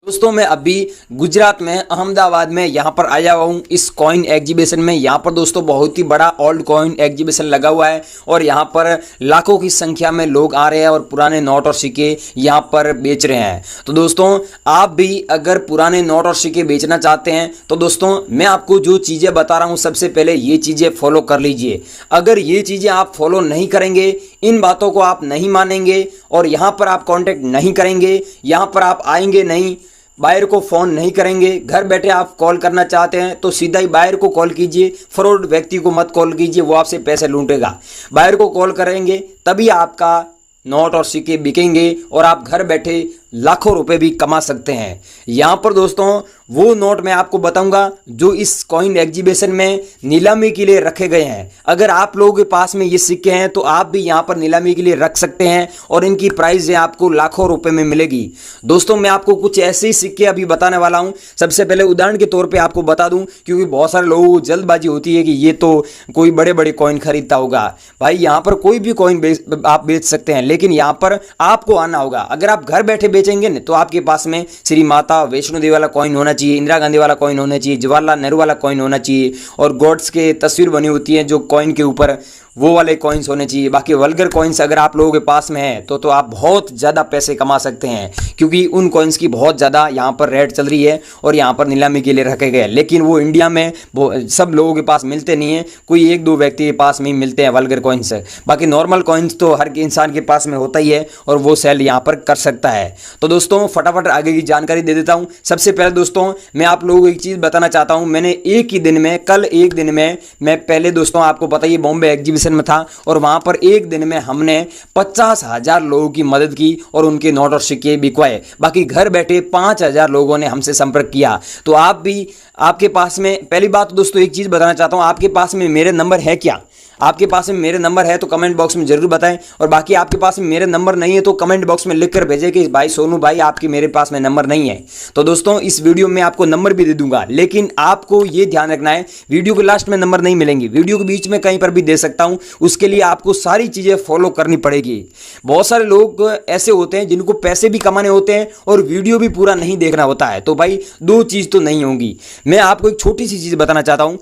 दोस्तों मैं अभी गुजरात में अहमदाबाद में यहाँ पर आया हुआ हूँ इस कॉइन एग्जीबिशन में। यहाँ पर दोस्तों बहुत ही बड़ा ओल्ड कॉइन एग्जीबिशन लगा हुआ है और यहाँ पर लाखों की संख्या में लोग आ रहे हैं और पुराने नोट और सिक्के यहाँ पर बेच रहे हैं। तो दोस्तों आप भी अगर पुराने नोट और सिक्के बेचना चाहते हैं तो दोस्तों मैं आपको जो चीज़ें बता रहा हूँ सबसे पहले ये चीज़ें फॉलो कर लीजिए। अगर ये चीज़ें आप फॉलो नहीं करेंगे, इन बातों को आप नहीं मानेंगे और यहाँ पर आप कॉन्टेक्ट नहीं करेंगे, यहाँ पर आप आएंगे नहीं, बायर को फ़ोन नहीं करेंगे, घर बैठे आप कॉल करना चाहते हैं तो सीधा ही बायर को कॉल कीजिए। फ्रॉड व्यक्ति को मत कॉल कीजिए, वो आपसे पैसे लूटेगा। बायर को कॉल करेंगे तभी आपका नोट और सिक्के बिकेंगे और आप घर बैठे लाखों रुपए भी कमा सकते हैं। यहाँ पर दोस्तों वो नोट मैं आपको बताऊंगा जो इस कॉइन एग्जीबिशन में नीलामी के लिए रखे गए हैं। अगर आप लोगों के पास में ये सिक्के हैं तो आप भी यहाँ पर नीलामी के लिए रख सकते हैं और इनकी प्राइस है आपको लाखों रुपए में मिलेगी। दोस्तों मैं आपको कुछ ऐसे ही सिक्के अभी बताने वाला हूँ। सबसे पहले उदाहरण के तौर पर आपको बता दूँ, क्योंकि बहुत सारे लोगों को जल्दबाजी होती है कि ये तो कोई बड़े बड़े कॉइन खरीदता होगा। भाई यहाँ पर कोई भी कॉइन आप बेच सकते हैं, लेकिन यहाँ पर आपको आना होगा। अगर आप घर बैठे बेचेंगे ना तो आपके पास में श्री माता वैष्णो देवी वाला कॉइन होना चाहिए, इंदिरा गांधी वाला कॉइन होना चाहिए, जवाहरलाल नेहरू वाला कॉइन होना चाहिए और गॉड्स के तस्वीर बनी होती है जो कॉइन के ऊपर, वो वाले कॉइन्स होने चाहिए। बाकी वल्गर कॉइन्स अगर आप लोगों के पास में है तो आप बहुत ज़्यादा पैसे कमा सकते हैं, क्योंकि उन कॉइन्स की बहुत ज़्यादा यहाँ पर रेट चल रही है और यहाँ पर नीलामी के लिए रखे गए हैं। लेकिन वो इंडिया में सब लोगों के पास मिलते नहीं है, कोई एक दो व्यक्ति के पास में ही मिलते हैं वल्गर कॉइन्स। बाकी नॉर्मल कॉइन्स तो हर इंसान के पास में होता ही है और वो सेल यहाँ पर कर सकता है। तो दोस्तों फटाफट आगे की जानकारी दे देता हूँ। सबसे पहले दोस्तों मैं आप लोगों को एक चीज़ बताना चाहता हूँ। मैंने एक ही दिन में, कल एक दिन में, मैं पहले दोस्तों आपको पता ही बॉम्बे एग्जीबिशन में था और वहां पर एक दिन में हमने 50,000 लोगों की मदद की और उनके नोट और सिक्के बिकवाए। बाकी घर बैठे 5,000 लोगों ने हमसे संपर्क किया। तो आप भी, आपके पास में, पहली बात तो दोस्तों एक चीज बताना चाहता हूं, आपके पास में मेरे नंबर है क्या? आपके पास में मेरे नंबर है तो कमेंट बॉक्स में जरूर बताएं, और बाकी आपके पास में मेरे नंबर नहीं है तो कमेंट बॉक्स में लिख कर भेजें कि भाई सोनू भाई आपके मेरे पास में नंबर नहीं है। तो दोस्तों इस वीडियो में आपको नंबर भी दे दूंगा, लेकिन आपको ये ध्यान रखना है वीडियो के लास्ट में नंबर नहीं मिलेंगे, वीडियो के बीच में कहीं पर भी दे सकता हूं। उसके लिए आपको सारी चीजें फॉलो करनी पड़ेगी। बहुत सारे लोग ऐसे होते हैं जिनको पैसे भी कमाने होते हैं और वीडियो भी पूरा नहीं देखना होता है, तो भाई दो चीज तो नहीं होंगी। मैं आपको एक छोटी सी चीज बताना चाहता हूं।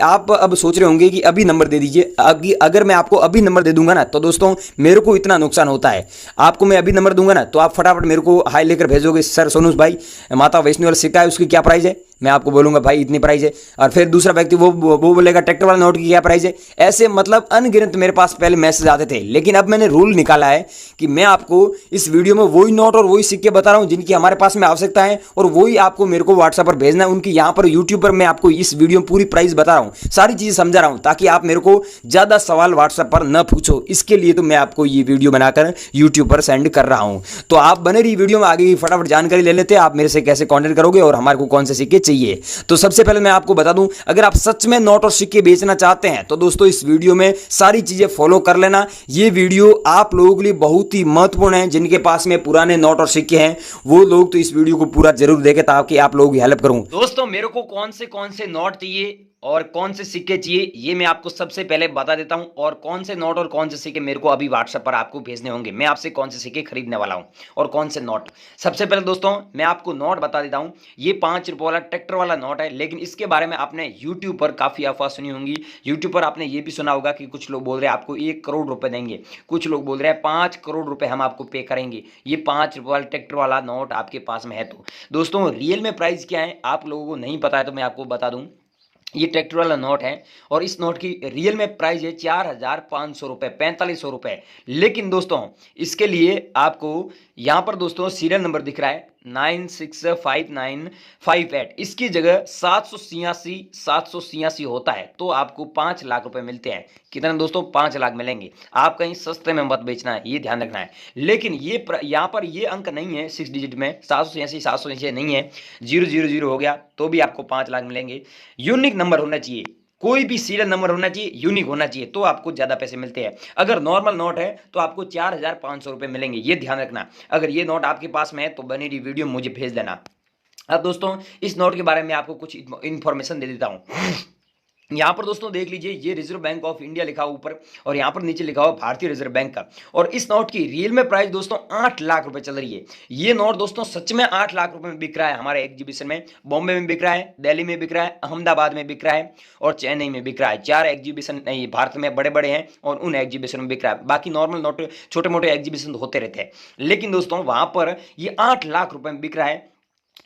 आप अब सोच रहे होंगे कि अभी नंबर दे दीजिए। अगर मैं आपको अभी नंबर दे दूंगा ना तो दोस्तों मेरे को इतना नुकसान होता है। आपको मैं अभी नंबर दूंगा ना तो आप फटाफट मेरे को हाई लेकर भेजोगे, सर सोनू भाई माता वैष्णो वाला सिक्का है उसकी क्या प्राइस है? मैं आपको बोलूंगा भाई इतनी प्राइस है, और फिर दूसरा व्यक्ति वो बोलेगा ट्रैक्टर वाला नोट की क्या प्राइस है। ऐसे मतलब अनगिनत मेरे पास पहले मैसेज आते थे, लेकिन अब मैंने रूल निकाला है कि मैं आपको इस वीडियो में वही नोट और वही सिक्के बता रहा हूं जिनकी हमारे पास में आवश्यकता है, और वही आपको मेरे को व्हाट्सएप पर भेजना है। उनकी यहाँ पर यूट्यूब पर मैं आपको इस वीडियो में पूरी प्राइस बता रहा हूँ, सारी चीजें समझा रहा हूँ, ताकि आप मेरे को ज्यादा सवाल व्हाट्सएप पर न पूछो। इसके लिए तो मैं आपको ये वीडियो बनाकर यूट्यूब पर सेंड कर रहा हूँ। तो आप बने रही वीडियो में, आगे की फटाफट जानकारी ले लेते हैं आप मेरे से कैसे कॉन्टेक्ट करोगे और हमारे को कौन से सिक्के चाहिए। तो सबसे पहले मैं आपको बता दूं, अगर आप सच में नोट और सिक्के बेचना चाहते हैं तो दोस्तों इस वीडियो में सारी चीजें फॉलो कर लेना। ये वीडियो आप लोगों के लिए बहुत ही महत्वपूर्ण है। जिनके पास में पुराने नोट और सिक्के हैं वो लोग तो इस वीडियो को पूरा जरूर देखें ताकि आप लोगों की हेल्प करूं। दोस्तों मेरे को कौन से नोट चाहिए और कौन से सिक्के चाहिए ये मैं आपको सबसे पहले बता देता हूं, और कौन से नोट और कौन से सिक्के मेरे को अभी व्हाट्सएप पर आपको भेजने होंगे। मैं आपसे कौन से सिक्के खरीदने वाला हूं और कौन से नोट। सबसे पहले दोस्तों मैं आपको नोट बता देता हूं। ये 5 रुपये वाला ट्रैक्टर वाला नोट है, लेकिन इसके बारे में आपने यूट्यूब पर काफी अफवाह सुनी होंगी। यूट्यूब पर आपने ये भी सुना होगा कि कुछ लोग बोल रहे हैं आपको 1 करोड़ रुपए देंगे, कुछ लोग बोल रहे हैं 5 करोड़ रुपए हम आपको पे करेंगे ये 5 रुपये वाला ट्रैक्टर वाला नोट आपके पास में है। तो दोस्तों रियल में प्राइस क्या है आप लोगों को नहीं पता है तो मैं आपको बता दूं। ये ट्रैक्टर वाला नोट है और इस नोट की रियल में प्राइस है 4,500 रुपये, 4,500 रुपये। लेकिन दोस्तों इसके लिए आपको यहाँ पर दोस्तों सीरियल नंबर दिख रहा है 965958, इसकी जगह 786 होता है तो आपको 5 लाख रुपए मिलते हैं। कितना दोस्तों? 5 लाख मिलेंगे। आप कहीं सस्ते में मत बेचना है, ये ध्यान रखना है। लेकिन ये यहाँ पर ये अंक नहीं है 6 डिजिट में, 786 नहीं है, 000 हो गया तो भी आपको 5 लाख मिलेंगे। यूनिक नंबर होना चाहिए, कोई भी सीरियल नंबर होना चाहिए, यूनिक होना चाहिए तो आपको ज्यादा पैसे मिलते हैं। अगर नॉर्मल नोट है तो आपको 4,500 रुपए मिलेंगे, ये ध्यान रखना। अगर ये नोट आपके पास में है तो बनी रही वीडियो मुझे भेज देना। अब दोस्तों इस नोट के बारे में आपको कुछ इंफॉर्मेशन दे देता हूं। यहाँ पर दोस्तों देख लीजिए, ये रिजर्व बैंक ऑफ इंडिया लिखा हुआ ऊपर और यहाँ पर नीचे लिखा हुआ भारतीय रिजर्व बैंक का। और इस नोट की रियल में प्राइस दोस्तों 8 लाख रुपए चल रही है। ये नोट दोस्तों सच में 8 लाख रुपए में बिक रहा है हमारे एग्जीबिशन में। बॉम्बे में बिक रहा है, दिल्ली में बिक रहा है, अहमदाबाद में बिक रहा है और चेन्नई में बिक रहा है। 4 एग्जीबिशन भारत में बड़े बड़े हैं और उन एग्जीबिशन में बिक रहा है। बाकी नॉर्मल नोट छोटे मोटे एग्जीबिशन होते रहते हैं, लेकिन दोस्तों वहां पर ये 8 लाख रुपए में बिक रहा है।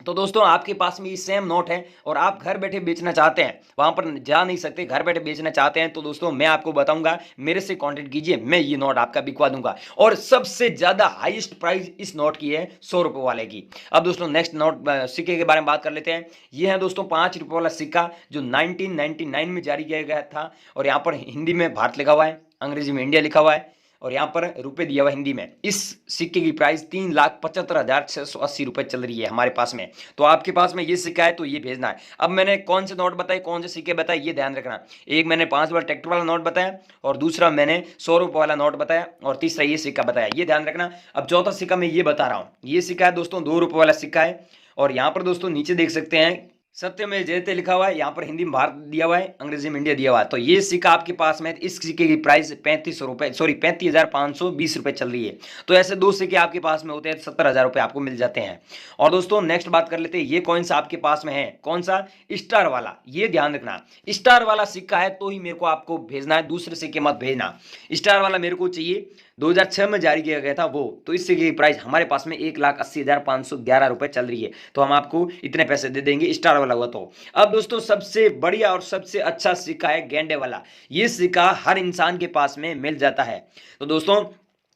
तो दोस्तों आपके पास में ये सेम नोट है और आप घर बैठे बेचना चाहते हैं, वहां पर जा नहीं सकते, घर बैठे बेचना चाहते हैं, तो दोस्तों मैं आपको बताऊंगा, मेरे से कांटेक्ट कीजिए, मैं ये नोट आपका बिकवा दूंगा। और सबसे ज्यादा हाईएस्ट प्राइस इस नोट की है 100 रुपए वाले की। अब दोस्तों नेक्स्ट नोट सिक्के के बारे में बात कर लेते हैं। ये है दोस्तों 5 रुपए वाला सिक्का जो 1999 में जारी किया गया था और यहाँ पर हिंदी में भारत लिखा हुआ है, अंग्रेजी में इंडिया लिखा हुआ है और यहाँ पर रुपए दिया हुआ हिंदी में। इस सिक्के की प्राइस 3,75,680 रुपए चल रही है हमारे पास में। तो आपके पास में ये सिक्का है तो ये भेजना है। अब मैंने कौन से नोट बताए, कौन से सिक्के बताए, ये ध्यान रखना। एक मैंने 5 वाला ट्रैक्टर वाला नोट बताया और दूसरा मैंने 100 रुपए वाला नोट बताया और तीसरा ये सिक्का बताया, ये ध्यान रखना। अब चौथा सिक्का मैं ये बता रहा हूँ, ये सिक्का है दोस्तों 2 रुपए वाला सिक्का है और यहाँ पर दोस्तों नीचे देख सकते हैं सत्यमेव जयते लिखा हुआ है, यहाँ पर हिंदी में भारत दिया हुआ है, अंग्रेजी में इंडिया दिया हुआ है। तो ये सिक्का आपके पास में, इस सिक्के की प्राइस 35,520 रुपए चल रही है। तो ऐसे 2 सिक्के आपके पास में होते हैं 70,000 रुपए आपको मिल जाते हैं। और दोस्तों नेक्स्ट बात कर लेते हैं, ये कॉइन्स आपके पास में है कौन सा, स्टार वाला। ये ध्यान रखना, स्टार वाला सिक्का है तो ही मेरे को आपको भेजना है, दूसरे सिक्के मत भेजना। स्टार वाला मेरे को चाहिए, 2006 में जारी किया गया था वो। तो इस सिक्के की प्राइस हमारे पास में 1,80,511 रुपए चल रही है। तो हम आपको इतने पैसे दे देंगे स्टार वाला हुआ तो। अब दोस्तों सबसे बढ़िया और सबसे अच्छा सिक्का है गेंडे वाला। ये सिक्का हर इंसान के पास में मिल जाता है। तो दोस्तों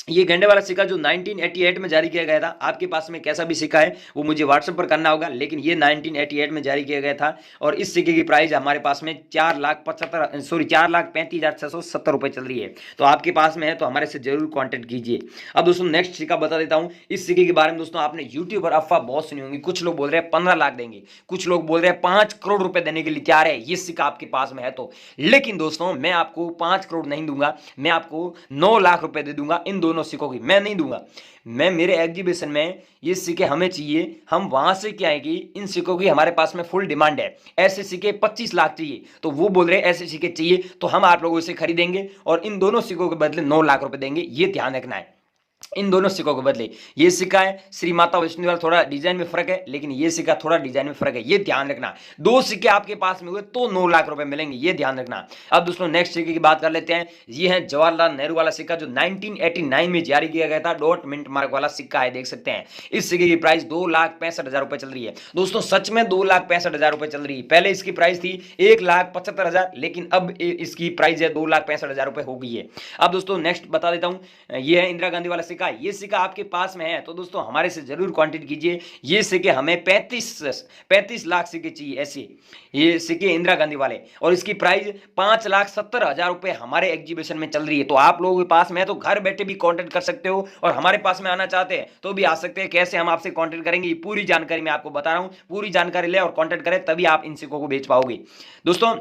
ये गेंडे वाला सिक्का जो 1988 में जारी किया गया था, आपके पास में कैसा भी सिक्का है वो मुझे व्हाट्सएप पर करना होगा, लेकिन ये 1988 में जारी किया गया था और इस सिक्के की प्राइस हमारे पास में 4,35,670 रुपए चल रही है। तो आपके पास में है तो हमारे से जरूर कांटेक्ट कीजिए। अब दोस्तों नेक्स्ट सिक्का बता देता हूं। इस सिक्के के बारे में दोस्तों आपने यूट्यूब पर अफवाह बहुत सुनी होंगी। कुछ लोग बोल रहे हैं 15 लाख देंगे, कुछ लोग बोल रहे हैं 5 करोड़ रुपए देने के लिए तैयार है ये सिक्का आपके पास में है तो। लेकिन दोस्तों मैं आपको 5 करोड़ नहीं दूंगा, मैं आपको 9 लाख रुपए दे दूंगा इन दोनों सिक्कों की। मैं नहीं दूंगा, मैं मेरे एग्जीबिशन में ये सिक्के हमें चाहिए, हम वहां से क्या है कि इन सिक्कों की हमारे पास में फुल डिमांड है। ऐसे सिक्के 25 लाख चाहिए तो वो बोल रहे हैं ऐसे सिक्के चाहिए तो हम आप लोगों से खरीदेंगे और इन दोनों सिक्कों के बदले 9 लाख रुपए देंगे। ये ध्यान रखना है, इन दोनों सिक्कों के बदले। ये सिक्का है श्री माता वैष्णो वाला, थोड़ा डिजाइन में फर्क है, लेकिन ये सिक्का थोड़ा डिजाइन में फर्क है, ये ध्यान रखना। 2 सिक्के आपके पास में हुए तो 9 लाख रुपए मिलेंगे, ये ध्यान रखना। अब दोस्तों नेक्स्ट सिक्के की बात कर लेते हैं। ये है जवाहरलाल नेहरू वाला सिक्का जो 1989 में जारी किया गया था, डॉट मिंट मार्क वाला सिक्का है, देख सकते हैं। इस सिक्के की प्राइस 2,65,000 रुपए चल रही है। दोस्तों सच में 2,65,000 रुपए चल रही है। पहले इसकी प्राइस थी 1,75,000, लेकिन अब इसकी प्राइस है 2,65,000 रुपए हो गई है। अब दोस्तों नेक्स्ट बता देता हूं, ये है इंदिरा गांधी वाला सिक्का। ये सिक्का आपके पास में है तो दोस्तों हमारे से जरूर कांटेक्ट कीजिए। ये सिक्के हमें 35 लाख सिक्के चाहिए ऐसे, ये सिक्के इंदिरा गांधी वाले, और इसकी प्राइस 5,70,000 रुपए हमारे एग्जीबिशन में चल रही है। तो आप लोगों के पास में है तो घर बैठे भी कांटेक्ट कर सकते हो और हमारे पास में आना चाहते हैं तो भी आ सकते हैं। कैसे हम आपसे कांटेक्ट करेंगे ये पूरी जानकारी मैं आपको बता रहा हूं। पूरी जानकारी ले और कांटेक्ट करें तभी आप इन सिक्कों को बेच पाओगे। दोस्तों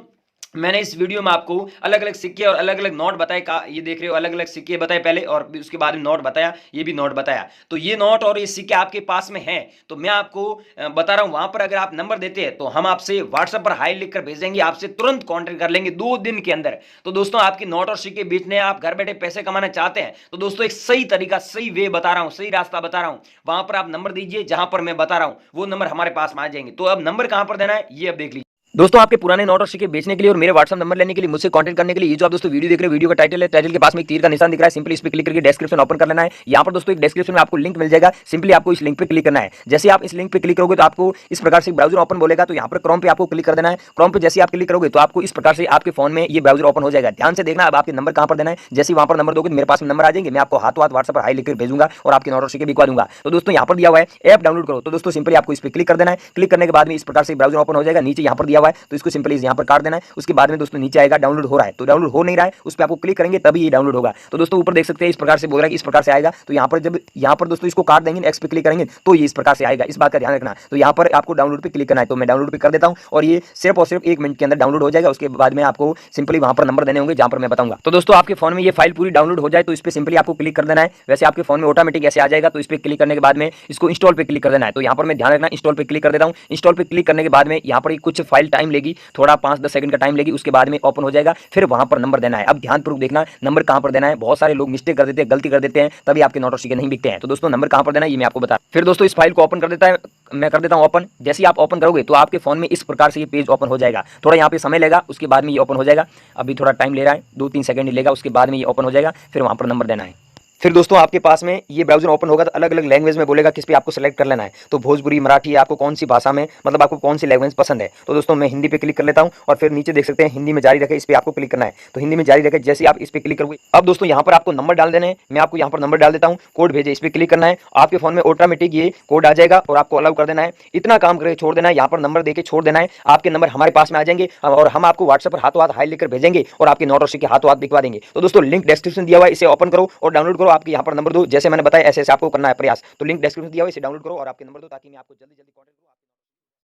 मैंने इस वीडियो में आपको अलग अलग सिक्के और अलग अलग नोट बताए का, ये देख रहे हो अलग अलग सिक्के बताए पहले और उसके बाद में नोट बताया, ये भी नोट बताया। तो ये नोट और ये सिक्के आपके पास में हैं तो मैं आपको बता रहा हूं, वहां पर अगर आप नंबर देते हैं तो हम आपसे व्हाट्सएप पर हाई लिखकर भेजेंगे, आपसे तुरंत कॉन्टेक्ट कर लेंगे 2 दिन के अंदर। तो दोस्तों आपकी नोट और सिक्के बेचने, आप घर बैठे पैसे कमाना चाहते हैं तो दोस्तों एक सही तरीका, सही वे बता रहा हूं, सही रास्ता बता रहा हूं। वहां पर आप नंबर दीजिए जहां पर मैं बता रहा हूं, वो नंबर हमारे पास में आ जाएंगे। तो अब नंबर कहां पर देना है ये अब देख लीजिए। दोस्तों आपके पुराने नोट और सिक्के बेचने के लिए और मेरे व्हाट्सएप नंबर लेने के लिए, मुझसे कांटेक्ट करने के लिए, ये जो आप दोस्तों वीडियो देख रहे हो, वीडियो का टाइटल है, टाइटल के पास में एक तीर का निशान दिख रहा है, सिंपली इस पे क्लिक करके डिस्क्रिप्शन ओपन कर लेना है। यहाँ पर दोस्तों एक डिस्क्रिप्शन में आपको लिंक मिल जाएगा, सिंपली आपको इस लिंक पे क्लिक करना है। जैसे आप इस लिंक पे क्लिक करोगे तो आपको इस प्रकार से ब्राउजर ओपन बोलेगा, तो यहाँ पर क्रोम पे आपको क्लिक कर देना है। क्रोम पे जैसे आप क्लिक करोगे तो आपको इस प्रकार से आपके फोन में ये ब्राउजर ओपन हो जाएगा। ध्यान से देखना, अब आपके नंबर कहां पर देना है। जैसे वहां पर नंबर दोगे मेरे पास में नंबर आ जाएंगे, मैं आपको हाथों हाथ व्हाट्सएप पर हाई लिखकर भेजूंगा और आपके नोट और सिक्के बिकवा दूंगा। तो दोस्तों यहाँ पर दिया हुआ है ऐप डाउनलोड करो, तो दोस्तों सिंपली आपको इस पर क्लिक कर देना है। क्लिक करने के बाद में इस प्रकार से ब्राउजर ओपन हो जाएगा, नीचे यहाँ पर दिया हुआ है तो इसको सिंपली यहाँ पर काट देना है। उसके बाद में दोस्तों नीचे आएगा डाउनलोड हो रहा है, तो डाउनलोड हो नहीं रहा है उस पर आपको क्लिक करेंगे तभी ये डाउनलोड होगा। तो दोस्तों ऊपर देख सकते हैं इस प्रकार से बोल रहा है कि इस प्रकार से आएगा, तो यहाँ पर जब यहाँ पर दोस्तों इसको काट देंगे, एक्स पे क्लिक करेंगे तो ये इस प्रकार से आएगा, इस बात का ध्यान रखना। तो यहाँ पर आपको डाउनलोड पे क्लिक करना है, तो मैं डाउनलोड पे कर देता हूँ और ये सिर्फ और सिर्फ 1 मिनट के अंदर डाउनलोड हो जाएगा। उसके बाद में आपको सिंपली वहां पर नंबर देने होंगे जहां पर मैं बताऊंगा। तो दोस्तों आपके फोन में ये फाइल पूरी डाउनलोड हो जाए तो इस पर सिंपली आपको क्लिक कर देना है। वैसे आपके फोन में ऑटोमेटिक ऐसे आ जाएगा, तो इस पर क्लिक करने के बाद में इसको इंस्टॉल पे क्लिक कर देना है। तो यहाँ पर मैं ध्यान रखना, इंस्टॉल पे क्लिक कर देता हूँ। इंस्टॉल पे क्लिक करने के बाद में यहाँ पर कुछ फाइल फाइल टाइम लेगी, थोड़ा 5-10 सेकंड का टाइम लेगी, उसके बाद में ओपन हो जाएगा। फिर वहां पर नंबर देना है। अब ध्यानपूर्वक देखना नंबर कहां पर देना है। बहुत सारे लोग मिस्टेक कर देते हैं, गलती कर देते हैं, तभी आपके नोट और सिक्के नहीं बिकते हैं। तो दोस्तों नंबर कहां पर देना है ये मैं आपको बता। फिर दोस्तों इस फाइल को ओपन कर देता है, मैं कर देता हूं ओपन। जैसे ही आप ओपन करोगे तो आपके फोन में इस प्रकार से ये पेज ओपन हो जाएगा। थोड़ा यहाँ पे समय लेगा, उसके बाद में ये ओपन हो जाएगा। अभी थोड़ा टाइम ले रहा है, 2-3 सेकंड ही लेगा, उसके बाद में ये ओपन हो जाएगा। फिर वहां पर नंबर देना है। फिर दोस्तों आपके पास में ये ब्राउजर ओपन होगा तो अलग अलग लैंग्वेज में बोलेगा, किस पे आपको सेलेक्ट कर लेना है। तो भोजपुरी, मराठी, आपको कौन सी भाषा में, मतलब आपको कौन सी लैंग्वेज पसंद है। तो दोस्तों मैं हिंदी पे क्लिक कर लेता हूं और फिर नीचे देख सकते हैं हिंदी में जारी रखे, इस पे आपको क्लिक करना है। तो हिंदी में जारी रखे जैसे आप इस पे क्लिक करोगे, अब दोस्तों यहाँ पर आपको नंबर डाल देने हैं। मैं आपको यहाँ पर नंबर डाल देता हूँ, कोड भेजे, इस पे क्लिक करना है। आपके फोन में ऑटोमेटिक ये कोड आ जाएगा और आपको अलाउ कर देना है। इतना काम करके छोड़ देना है, यहाँ पर नंबर देके छोड़ देना है। आपके नंबर हमारे पास में आ जाएंगे और हम आपको व्हाट्सएप पर हाथों हाथ हाई लिखकर भेजेंगे और आपके नोट और सिक्के हाथों हाथ दिखवा देंगे। तो दोस्तों लिंक डिस्क्रिप्शन दिया हुआ है, इसे ओपन करो और डाउनलोड करो। आपके यहाँ पर नंबर दो, जैसे मैंने बताया ऐसे ऐसे आपको करना है प्रयास। तो लिंक डिस्क्रिप्शन दिया हुआ है, इसे डाउनलोड करो और आपके नंबर दो, ताकि मैं आपको जल्दी जल्दी कॉन्टैक्ट करूं।